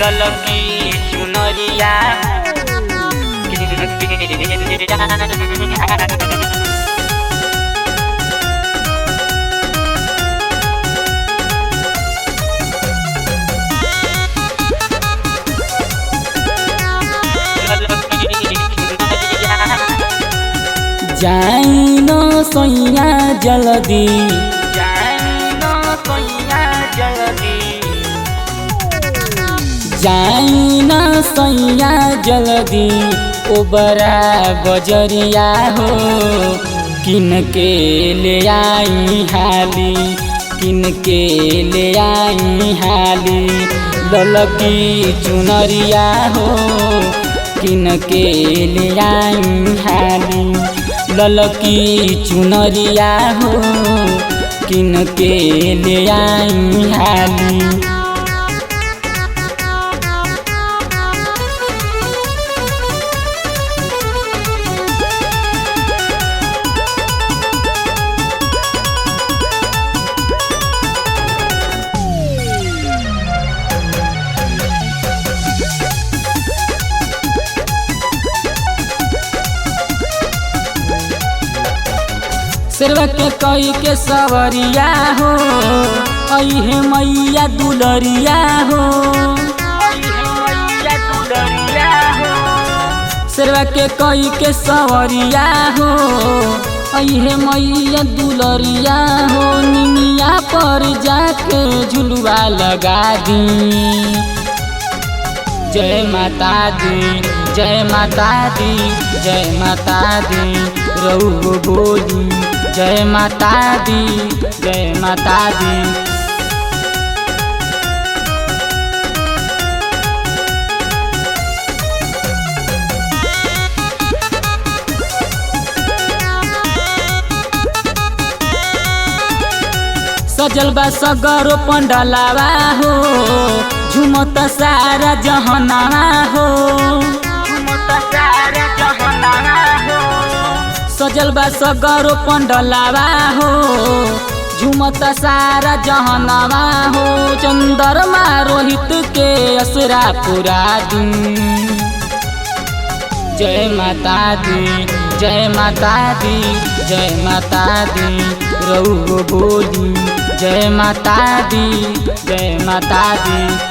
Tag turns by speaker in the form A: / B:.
A: ललकी चुनरिया
B: जाइन सैया जल्दी
A: जाइन सैया जल्दी
B: जाइन सैया जल्दी ओबरा बजरिया हो किन के ले आई हाली किन के ले आई हाली ललकी चुनरिया हो किन के ले आई हाली ललकी चुनरिया हो किन के ले आई हाली। शेरवा के कई के सवरिया हो अहे मैया दुलरिया हो शेरवा के कई के सवरिया हो अहे मैया दुलरिया हो निमिया पर जाके झुलुआ लगा दी। जय माता दी जय माता दी जय माता दी रघु बोली जय माता दी जय माता दी। सजल बा सगरो पंडलावा हो झुमत सारा जहनावा हो
A: झुमत सारा जहनावा हो
B: सजल बा सगरो पंडलावा हो झुमत सारा जहनावा हो चंद्रमा रोहित के असरा पूरा दिन। जय माता दी जय माता दी जय माता दी रघु बोली जय माता दी जय माता दी।